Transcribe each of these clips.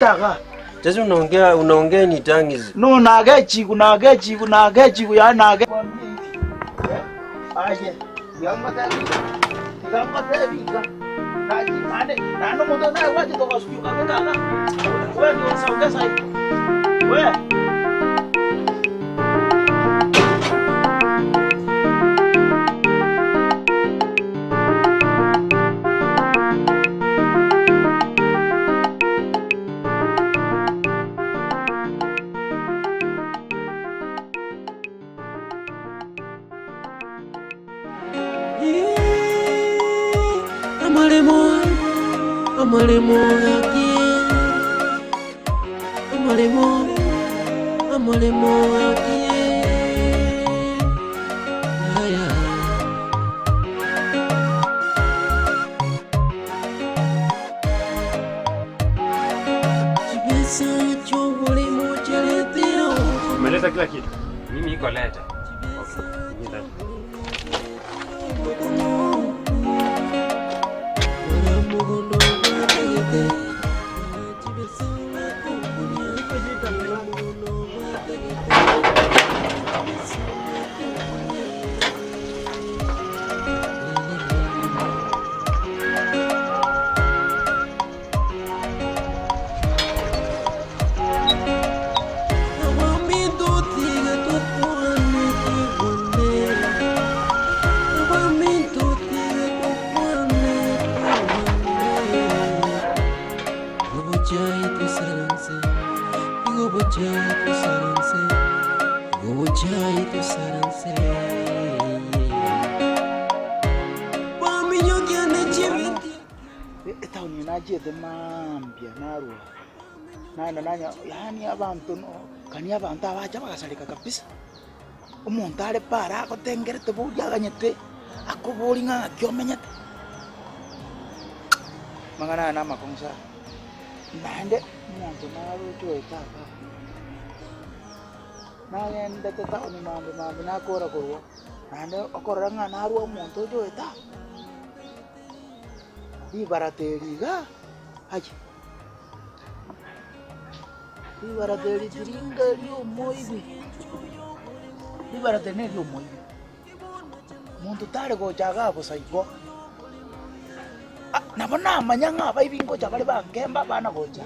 Chaka. Sasa unaongea ni tangizi. No nagechi ya nage. Aje. Yango tabi. Kaji mane. Nano moto na waje toka sikuka kaka. Wewe ndio sauka sai. Wewe. Umeleta kila kitu. Mimi iko leta. Yani abantu no kani abantu abacha bagasalika kabisa umuntu ale para akotengerete bujaganyete akobolinga akyomenyete mangana na makonsa nande umuntu naro joetaka nagenda tata oni mambe nakora korwa nande akoranga naro umuntu joeta ibarateriga haji ibarateri tiringa lyo moibi ibarateri lyo moibi muntu tare go jaga bosaiko nabona amanyanga abaibingo jabale bankemba bana goja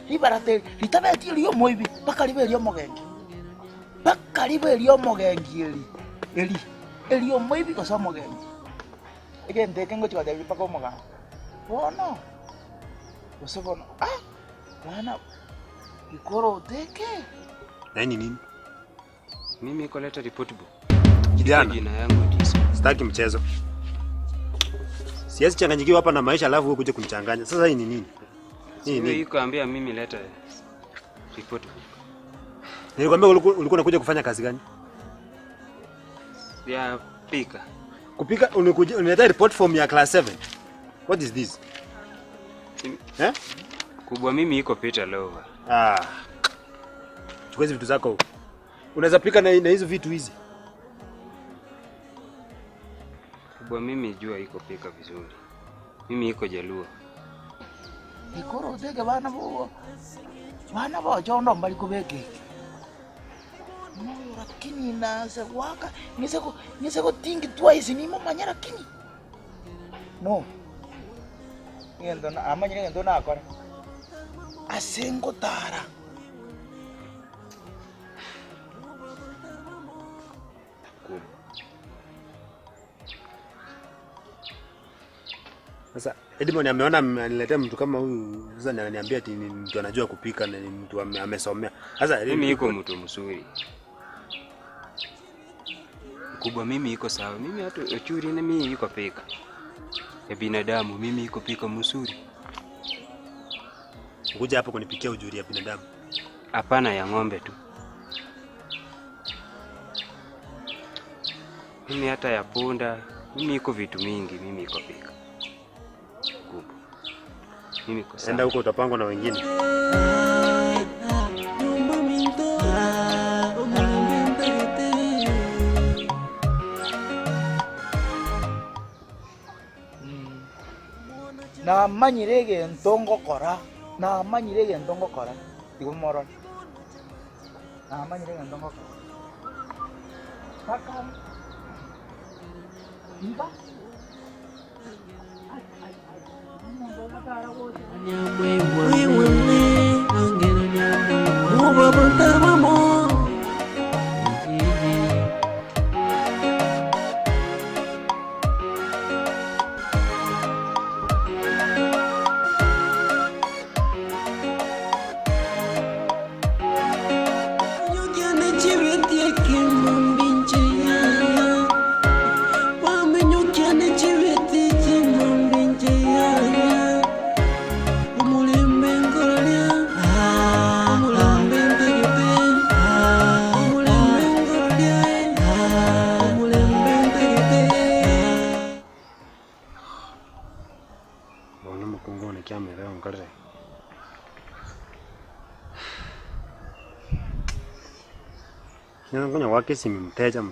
ibarateri litabeti lyo moibi bakalibe lyo mogengi eli moibi ko so mogengi egende kengo chibadeli pako moga bono bosobono bana ikoro teke. Nani nini? Mimi iko leta report book. Kijana. Jina yangu Ndizi. Sitaki mchezo. Siwezi changanyikiwa hapa na maisha alafu wewe kuja kunichanganya. Sasa hii ni nini? Hii ni iko ambia mimi leta report book. Nilikwambia ulikuwa unakuja kufanya kazi gani? Ya pika. Kupika unaleta report form ya class 7. What is this? Kubwa mimi iko Peter Lova. Chukua hizo vitu zako. Unaweza pika na hizo vitu hizi. Kubwa mimi jua iko pika vizuri. Mimi iko Jaluo. Ikoro teke bana bo chondo mbali kubeke. No lakini na sewaka niseko tingi twice ni mama lakini. No. Ngendo na amanyire ngendo na akora. Asengo tara. Sasa Edmond ameona aniletea mtu kama huyu, sasa ananiambia ati ni mtu anajua kupika na ni mtu amesomea. Sasa mimi iko mtu mzuri. Kubwa mimi iko sawa. Mimi hata uchuri na mimi iko pika. Ya binadamu mimi iko pika mzuri. Ngoja hapo kunipikia ujuri ya binadamu. Hapana, ya ng'ombe tu. Mimi hata ya punda, mimi iko vitu mingi, mimi iko pika. Kubwa. Mimi iko sawa. Enda huko utapangwa na wengine. Na manyirege ntongo kora na manyire gento ngokora igumoro na manyire gento ngokora kaka mba Ngonya wake si mteja.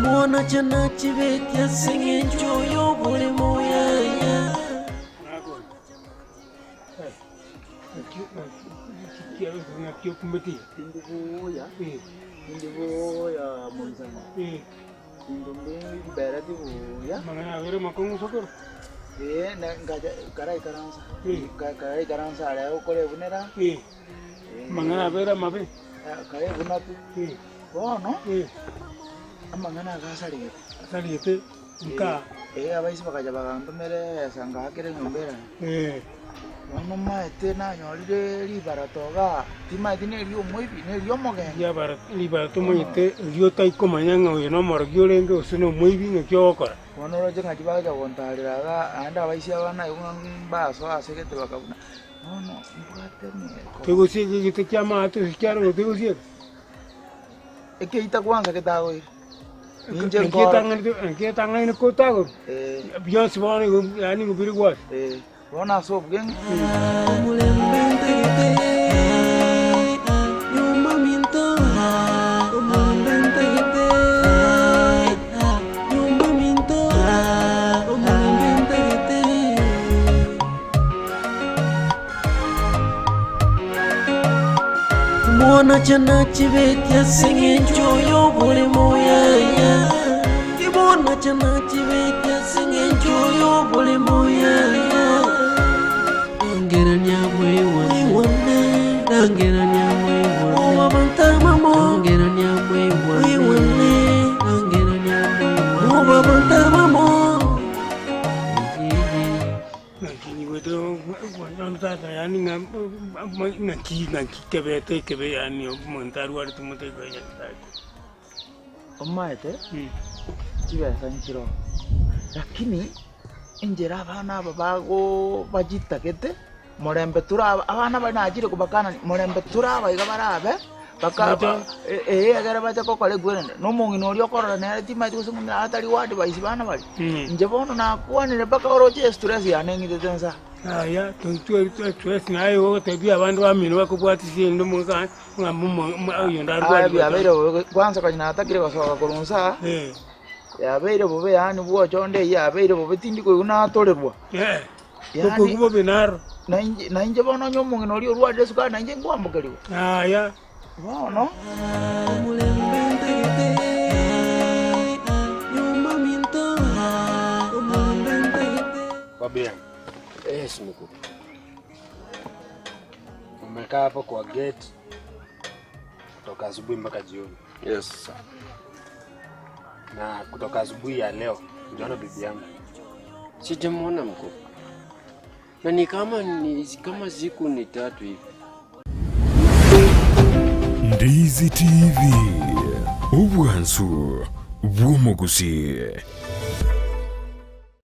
Mwana chana chivetia sengencho yo bole moya ya. Ndivoya monzana. Ndumbe berati voya. Mangana vere makongo sokoro. Ngaja karai karansa ale ukole bunera. Mangana vere mabe. Kare bunatu. Bono. Amangana gasali. Salite nka. Abaisi bakaja bakantumere sanga akere nyombera. Bono maete na nyolire libaratoga. Timaiti ne lio moibi ne lio moge. Ya bara libarato moite lio tai komanyanga oyo no morgio lenge osuno moibi ngekyo okora. Bono roje ngajibaga kontaliraga anda abaisi abana baso asegete bakabuna. Bono mbwatene. Tegosie gite kyama atu sikyaro tegosie. Ekeita kwanza ketago iri. Nketanga ine kotago. Biyonsi bwana yani ngubiri kwa. Bona so bgen. Mwana chana chivetia sengencho yo bole moya ya. Mwana chana chivetia sengencho yo bole moya ya. Angera nyamwe wane, angera nyamwe wane. Owa bantama mo, angera nyamwe wane, angera nyamwe wane. Owa bantama mo. Nakini wedo wananta yani ngaki kebe yani montaru ari tumote kwa yani. Omaete. Chiba sanchiro. Lakini injera abana babago bajita kete morembe turaba abana banajire kubakana morembe turaba igabarabe baka agara bacha kokole gwene no mungi no lyo korora ne tima tusunga atali wadi baisi bana bali nje bono na kuanire baka oroje stress ya nengi tetensa ya tu stress na ayo tebia abandu bamino bakubwatisi ndo musa ngamu ayo ndaru ya bero kwanza kanyina atakire basoka kurunsa ya bero bobe yani bwo chonde ya bero bobe tindiko una torerwa koko kubo binaro na inje bono nyomungi no lyo rwade suka na inje ngwambukaliwa ya bono Babia. Yes, mkuu. Umekaa hapo kwa gate kutoka asubuhi mpaka jioni. Yes, sir. Na kutoka asubuhi ya leo unaona bibi yangu. Sijamuona mkuu. Na ni kama siku ni 3 hivi. Ndizi TV. Ubwansu bw'umuguzi.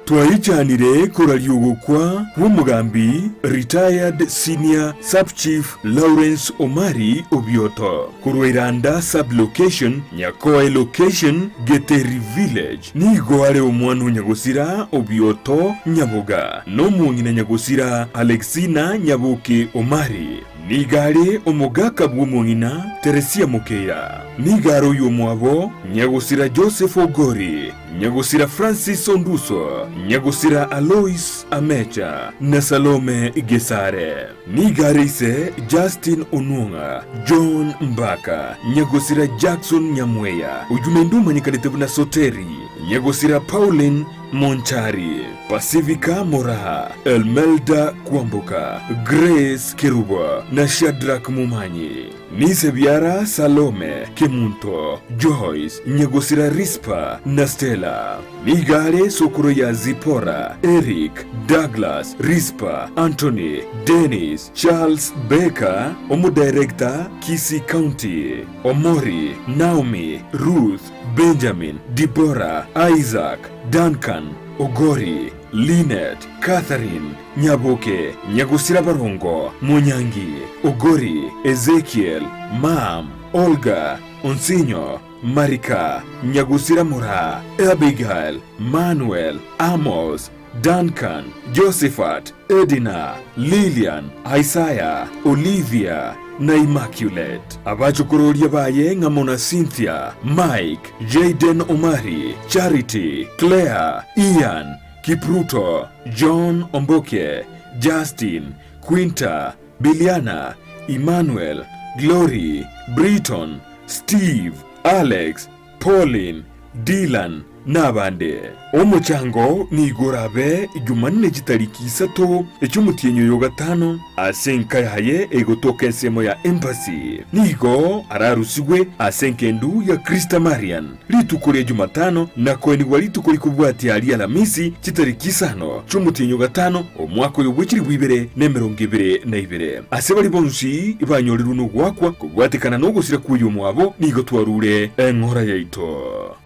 Twayichanire kuraliugukwa w'umugambi retired senior sub chief Lawrence Omari Obioto kurwiranda sub location Nyakoe location Geteri village nigware omwana Nyagosira Obioto Nyaboga no mungina Nyagosira Alexina Nyabuke Omari nigari omugaka bw'omung'ina Teresia Mukeira, nigaro y'omwabo nyagusira Joseph Ogori, nyagusira Francis Onduso, nyagusira Alois Amecha na Salome Gesare, nigari ise Justin Onunga, John Mbaka, nyagusira Jackson Nyamweya, ujumenduma nyikalitebuna Soteri, nyagusira Pauline Monchari, Pacifica Moraha, Elmelda Kwambuka, Grace Keruba na Shadrack Mumanyi, Nisebiara Salome Kemunto, Joyce Nyagosira Rispa na Stella, Nigare Sokoro ya Zipora, Eric, Douglas, Rispa, Anthony, Dennis, Charles Baker, Omo Director Kisii County, Omori, Naomi, Ruth, Benjamin, Deborah, Isaac, Duncan, Ogori, Lynette, Catherine, Nyaboke, Nyagusira Barongo, Munyangi, Ogori, Ezekiel, Mam, Olga, Onsinyo, Marika, Nyagusira Mura, Abigail, Manuel, Amos, Duncan, Josephat, Edina, Lillian, Isaiah, Olivia na Immaculate. Abachukuroria baye ngamona Cynthia, Mike, Jaden Omari, Charity, Claire, Ian, Kipruto, John Omboke, Justin, Quinta, Biliana, Emmanuel, Glory, Britton, Steve, Alex, Pauline, Dylan n'abandi. Omuchango ni igurabe Jumanne gitariki 3 ecy'umutienyo yo gatano asenkayaye egotoka ensemo ya embassy nigo ararusigwe asenkendu ya Krista Marian litukore Jumatano nako ni walitukori kubwati ali Alamisi kitariki 5 cy'umutienyo gatano omwaka y'obwikiri bwibere n'emirongo na ibere asebali bonsi ibanyoliru no gwakwa kubwatikana no gusira kuyo mwabo nigo twarure enkora yaito.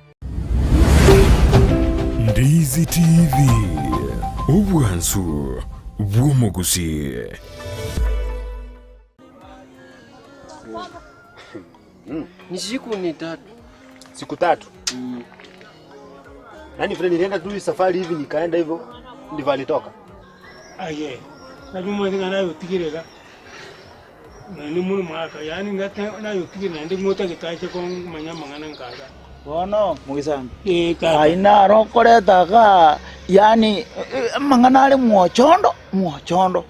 Ndizi TV, ubwansu bw'omuguzi. Ni siku ni 3. Siku 3. Nani friend nilienda tu safari hivi nikaenda hivyo ndivyo alitoka. Aye. Na jumu ndinga nayo tigirega. Na ni munu maka yani ngata nayo tigirega ndi mota gitache ko manyama ngana ngaga. Bono mugisanga Aina rokoretaga yani manganale mwochondo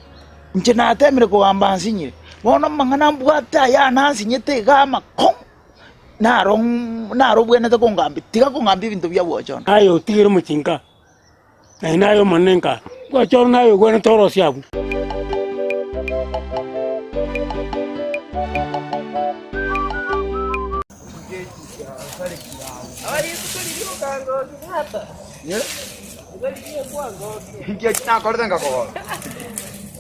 nchina atemire kugamba nsinyire bono mangana mbwata ya nansinyete gama kom naro bwenete kongambi tiga kongambi bintu bya bwochondo ayo tigire muchinga aina yo manenka bwochondo nayo gwena toro syabu Ingia china korda ngako.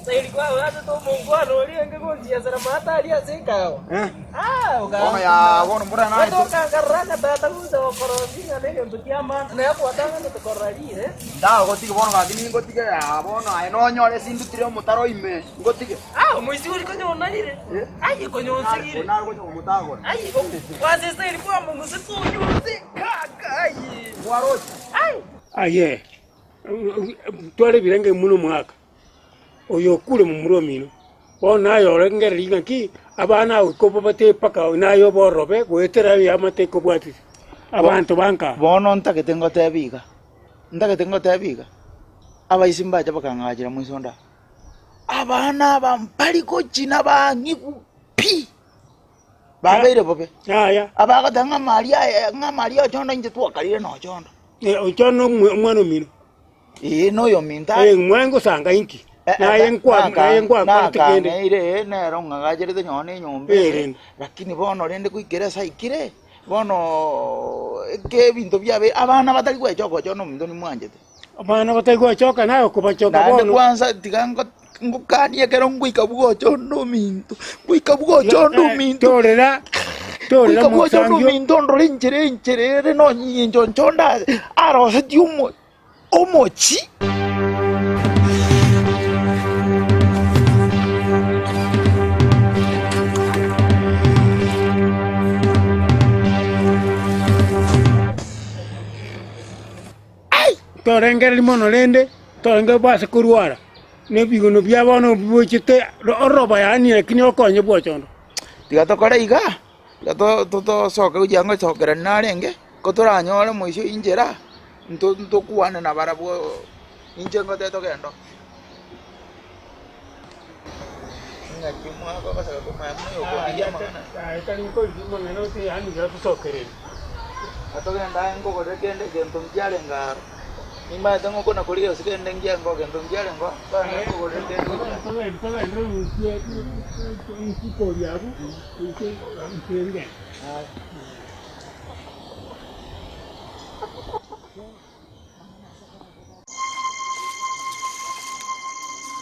Sai kwa watu to mungwano alienge gonjia sana mata aliyazika. Bono ya bono mbura na to kangaraka tata kuza okorozinga leo tukiama na hapo atanga to korali nda gotike bono gakini gotike ya bono aino nyore sindu tire mutaro ime gotike muisi uri konyo nalire ai konyo nsigire na gocho mutago ai kwaze sai kwa mungu situ yuzi kaka ai warochi aye twale birenge muno mwaka oyo kule mu muromino bona yo ngere linga ki abana ko bate paka nayo borobe gwetera ya mate ko bwati abantu banka bono ntaketengo tebiga abayisimba bakangajira mu isonda abana bampali ko china bangiku pi babeire bobe aya abagatanga maria chondo nje twakalire no chondo ochono mwana mino no minta mwango sanga inki naye nkwa tikende ire nero ngagajire nyone nyombe lakini bono rende kuikere saikire bono ke bintu byabe abana batari kwechoko chono muntu ni mwanjete abana batari kwachoka nayo kubachoka bono kwanza tigango ngukanie kero ngwika bugo chono mintu ngwika bugo chono mintu torera bugo chono mintu ndore no nyinjo chonda arose tiumo omochi torengere limono lende torenge basa kurwara ne bigono bia bono buchite roba yani lakini okonye bochondo tiga tokore iga to soka ujango chokera narenge kotoranyore moisho injera nto kuane na barabo injengo teto kendo ngakimwa ko basa ko mamwe ko iya mana tani ko dimo ngeno ti ani ga sokere atogenda ngo ko kende gento mjale ngaro ima tengo kona kulia usikende ngiango gento mjale ngo bana ngo ko kende tobe ro usie ko yabu usie ngende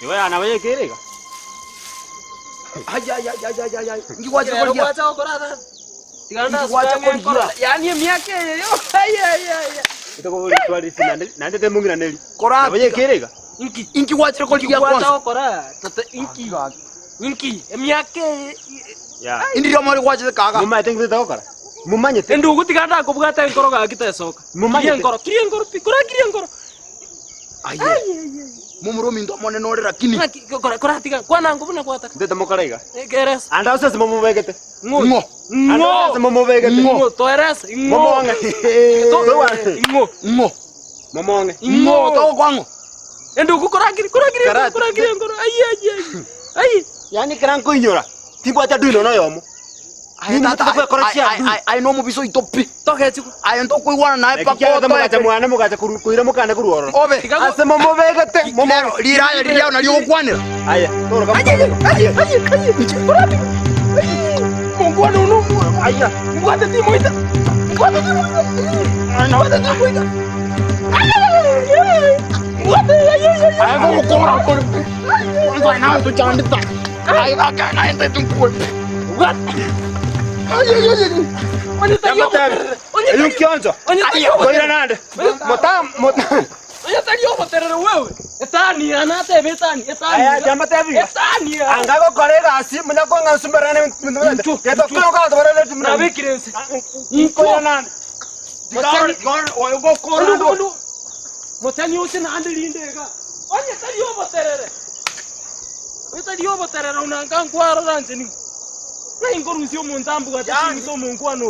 Iwe anawe kerega. Ay. Ngiwacha korada. Tiganda suka yani miaka yo. Ay. Itoko twali sinande nande temungira neli. Korada. Nawe kerega. Inki wacha kolia kwanza. Kora tata inki miaka Ya. Indiro mari wacha kaga. Mumma tengi tokora. Mumanye te. ndu gutiganda ko bugata enkoro ga kitesoka. Mumanye kiriengoro pikora kiriengoro. Ay. Mumurumi ndo mone nore lakini. Kora tiga kwana ngubuna kwataka. Ndeta mokarega. Keres. Anda usese mumuvegete. Ngo. Anda usese mumuvegete. Ngo toeres. Momonga. Ngo. Momonga. Ngo to kwango. Ndu kora kiriengoro. Ay. Yani kranko inyora. Tibo ata duino no yomo. Ai no mubiso itopi. Tokechiku. Ai ndo kuiwana nae Pakko mukacha mwana mukacha kuira mukana kuruoro. Obe. Ase mumuvegete. Momero liraya na liyo kwanira. Aya. Toro kama. Ay. Korati. Mungu no. Aya. Ngwate ti moita. Ana wata ti moita. Ay go kora ko. Ngwa na to chandita. Ay ga na ente tumpu. What? Onye tayo. Yung kionzo. Koira nande. Motam. Onye tayo boterere wewe. Etani anate betani. Aya jamba tabi. Etani. Anga ko korega asi muna ko ngan sumberane. Keto ko ka tobare le Na bekirense. Koira nande. Motani Go kora. Motani usina andeli ndega. Onye tayo boterere. Onye tayo boterere unanga nkwaro ranzeni. Na ingorusi omuntambu gatini so munkwana.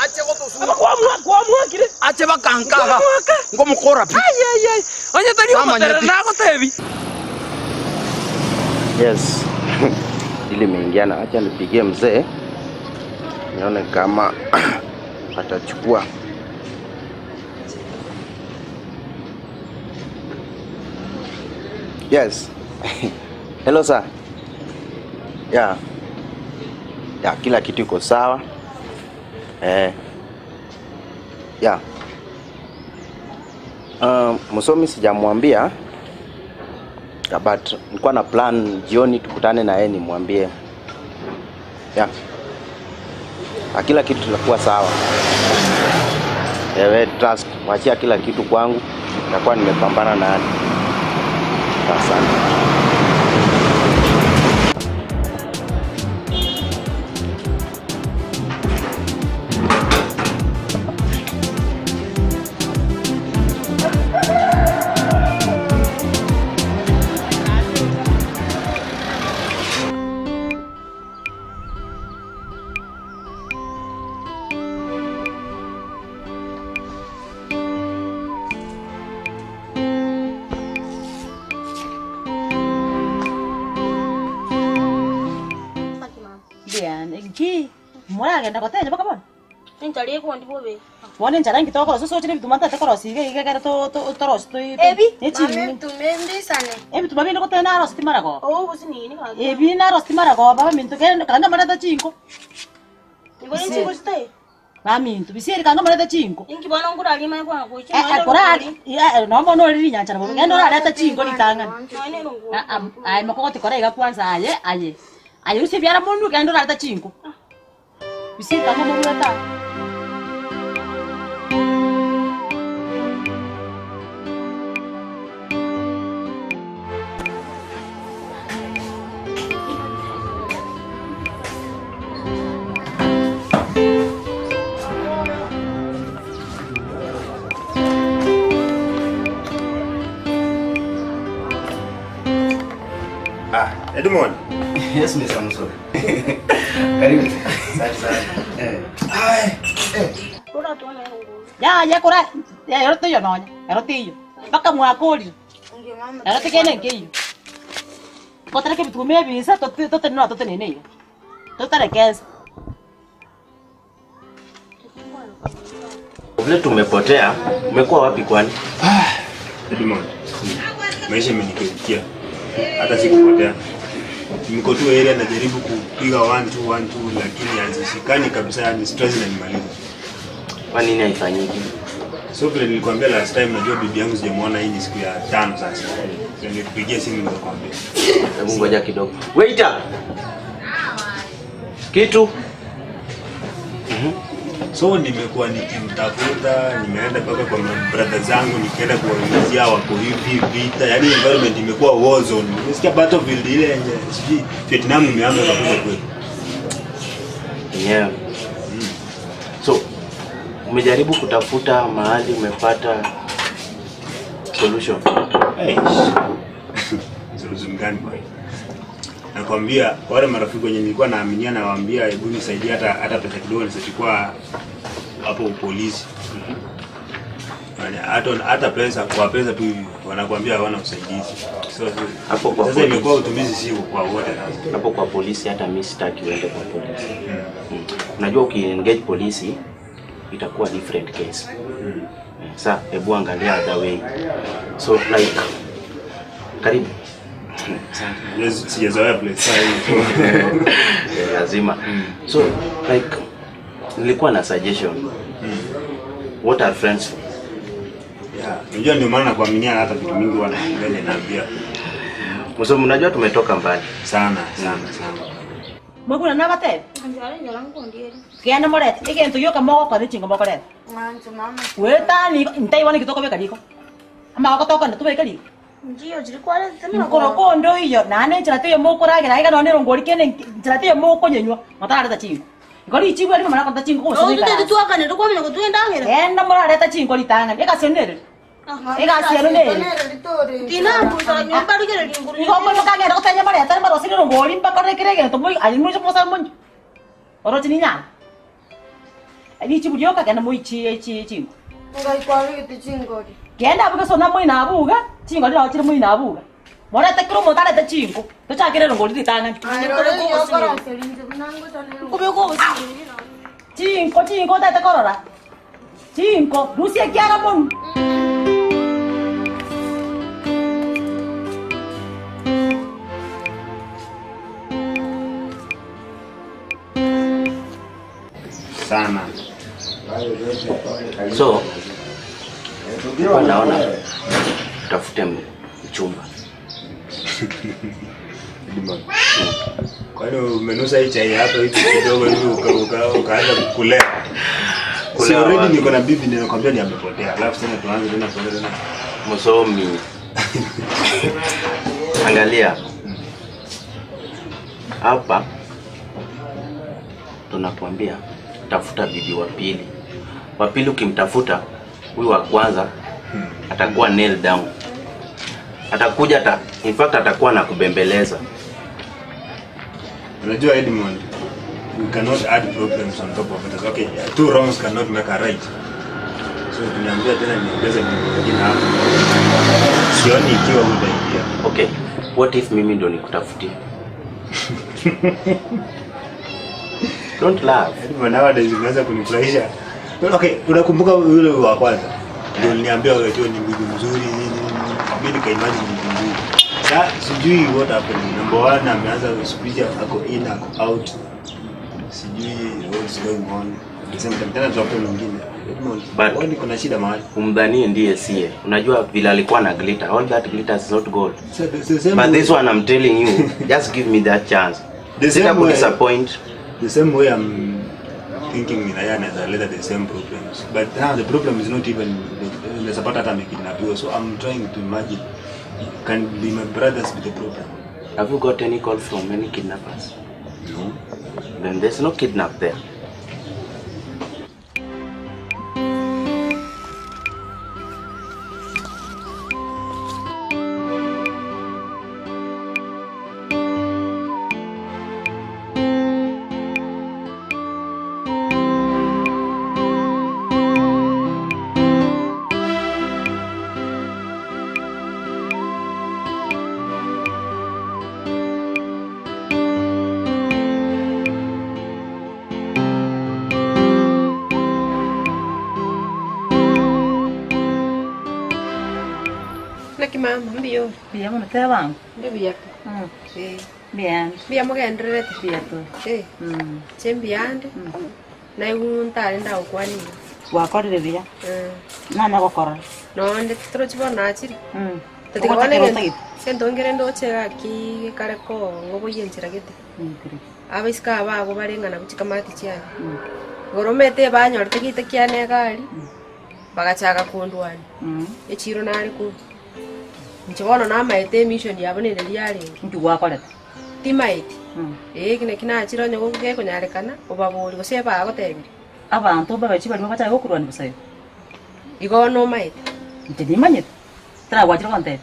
Ache go to su. Kwa kire. Ache bakankaga. Ngo mukora pi. Ay. Onye tayo boterere na ko tevi. Yes. Ili meingiana, acha nipigie mzee nione kama atachukua. Yes. Hello sir. Yeah. Ya kila kitu iko sawa. Yeah. Msomi sijamwambia. But nilikuwa na plan jioni tukutane na yeye nimwambie. Yeah. Kila kitu kitakuwa sawa. Wewe trust, mwachia kila kitu kwangu. Nitakuwa nimepambana na yeye. Asante. Mwana agenda koteje bakabona. Ninjaliye ko ndibobe. Wone njala ngitoko so sochire bitumata tekorosi igegera to toros to. Ebi. Mame tumembi sane. Ebi tubabi ndiko tena rosti marago. Oh businini ka. Ebi na rosti marago baba mintu kenda kanga marata chinko. Ngoni chinko stay. Mami mintu bisiri kanga marata chinko. Inki bana ngura lima kwa ko chi. Korali. No mo no ri nyancha bo. Ngendo rata chinko litanga. None rungu. Ai makoko tikorega kwanza aye. Aye usi biara mundu kendo rata chinko. Bisiri kanga mo rata. Edmond. Yes, Mr. Musore. Karibu. Asante. Rora tuone nguo. Ya kora. Ya yote yo nonya. Yote yo. Baka mwakoli. Yote kene ngiyo. Kotara ke bitume bisa tote no tote nene. Tote kesa. Vile tumepotea, umekuwa wapi kwani? Edmond. Maisha imenikeukia. Hata sikupotea. Niko tu area najaribu kupiga 1 2 lakini hazishikani kabisa, yani stress inanimaliza. Kwa nini haifanyiki? So vile nilikwambia last time, najua bibi yangu sijamuona, hii ni siku ya 5 sasa. Nilikupigia simu nikakwambia. Hebu ngoja kidogo. Waiter. Kitu. So nimekuwa nikimtafuta, nimeenda mpaka kwa brother zangu, nikaenda kuwaulizia wako hivi vita, yani environment imekuwa war zone. Nimesikia battlefield ile nje, sijui Vietnam imeanza kabisa kweli. Yeah. So umejaribu kutafuta mahali umepata solution? Solution gani bwana? Nakwambia wale marafiki wenye nilikuwa naaminia, nawaambia hebu nisaidie hata pesa kidogo nisichukua hapo polisi. Hata pesa kwa pesa tu wanakuambia hawana usaidizi. So hapo kwa sasa imekuwa utumizi si kwa wote sasa. Hapo kwa polisi hata mimi sitaki uende kwa polisi. Unajua ukiengage polisi itakuwa different case. Sasa hebu angalia the way. So like karibu. Yes, sijazoea place lazima. So like nilikuwa na suggestion. What are friends for? Yeah, unajua ndio maana nakuaminia hata vitu mingi wanaambia naambia. Mso mnajua tumetoka mbali sana. Mwekuna na bate? Njare njala ngondie. Kiana morete. Ike ntuyo kamo kwa chingo mokore. Nganzo mama. Weta ni ntai wani kitoko beka liko. Ama wakatoka na tubeka liko. Ndio zilikwale tena. Mkoroko ndo iyo nane chirate mokora gira iga none rongori kene chirate moko nyenywa matara ta chingo. Ngori chibwe ni mama nakota chingo ko so. Ndio tu akane ndo kwa mimi kutuenda ngera. Enda mora ta chingo litanga. Eka senere. Eka senere. Dina mbuza nyumba rugere nguru. Ni ko mo kagera ko tanya mara ta mara sini rongori mpaka rekere to moi ali mo mo sa mo. Oro tininya. Ani chibuyo ka kana mo chi chingo. Ngai kwali kiti chingori. Kenda abuga sona mo ina abuga. Chingo ndira chira mo ina abuga. Mora ta kiro mo tare ta chingo. To cha kire rongori litanga. Chingo ta korora. Chingo Rusia kiara mon. Sana. So naona tafute mchumba. Kwa hiyo umenusa hii chai hapa hivi kidogo hivi ukaanza kulea. Si already niko na bibi ninakwambia ni amepotea. Alafu tena tuanze tena kuendelea. Msomi. Angalia. Hapa tunakuambia tafuta bibi wa pili. Wa pili ukimtafuta, huyu wa kwanza atakuwa nail down. Atakuja in fact atakuwa na kubembeleza. Unajua Edmond, we cannot add problems on top of it. Okay, two wrongs cannot make a right. So tunaambia tena niongeze mwingine hapo. Sioni ikiwa utaingia. Okay, what if mimi ndo nikutafutie? Don't laugh. Edmond, nowadays unaanza kunifurahisha. Okay, unakumbuka yule wa kwanza? Ndio niliambia wewe tu ni bibi mzuri nini. Mimi nikaimagine bibi mzuri. Sasa sijui what happened. Number 1 ameanza speech ako in ako out. Sijui what's going on. Nisema tena tuwape mwingine. But kuna shida mahali. Umdhanie ndiye sie. Unajua vile alikuwa na glitter. All that glitter is not gold. So but this one I'm telling you, just give me that chance. Sita ku disappoint. The same way I'm thinking in Ayana is later the same problems. But now the problem is not even the support that I'm making. So I'm trying to imagine, can be my brothers with the problem. Have you got any call from any kidnappers? No. Then there's no kidnap there. mama, mbio. Bia mo te bang. Mbio. Bien. Bia mo gendrete. Bia to. Chembiande. Na igunta nda ukwani. Wa ko de bia. Na ko kor. No, ndi tro chibo na chiri. Tati ko ne sento ngere ndo chega ki kare ko ngobo yenchira gete. Abiska ba go barenga na buchika mati chia. Goromete ba nyorte kite kiane gari. Bagachaka kundwani. Echiro nari ku. Nchibono na maite mission yabone ndi yari. Ndu wa kore. Timaiti. Kine kina chiro nyogo ke kunyarekana obaburi go seba agotebiri. Abantu babachi bali bacha gokurwani busayo. Igono maiti. Ntidi manyet. Tra wachiro konte.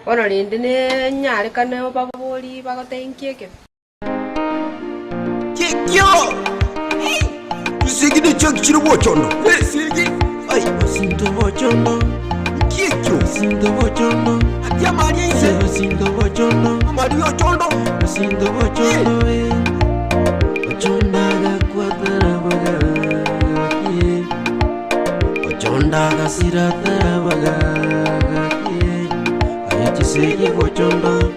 Ono lindi ne nyarekane obaburi bagotenkieke. Kikyo! Sigi de chak chiro bochondo. Sigi. Ay, Basinto bochondo. Kikyo. Basinto bochondo. Atia Maria ise. Basinto bochondo. Maria chondo. Basinto bochondo. Bochonda ga kwatara baga. Bochonda ga siratara baga. Ayachi segi bochondo.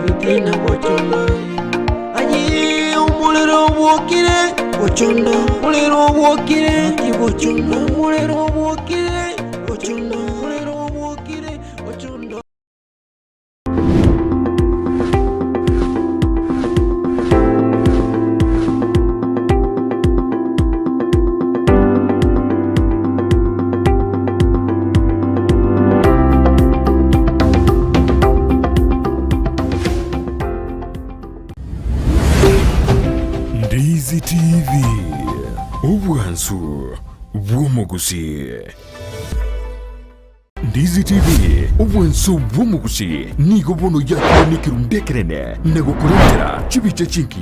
Vitina bochondo. Ayi umulero wokire. Bochondo, mulero wokire, bochondo, mulero wokire, bochondo, mulero wokire, bochondo. Ndizi TV, ubwansu bw'omugusi. Ndizi TV, ubwansu bw'omugusi nigo bono yakire nikirundekerene nagukurendera chibicha chinki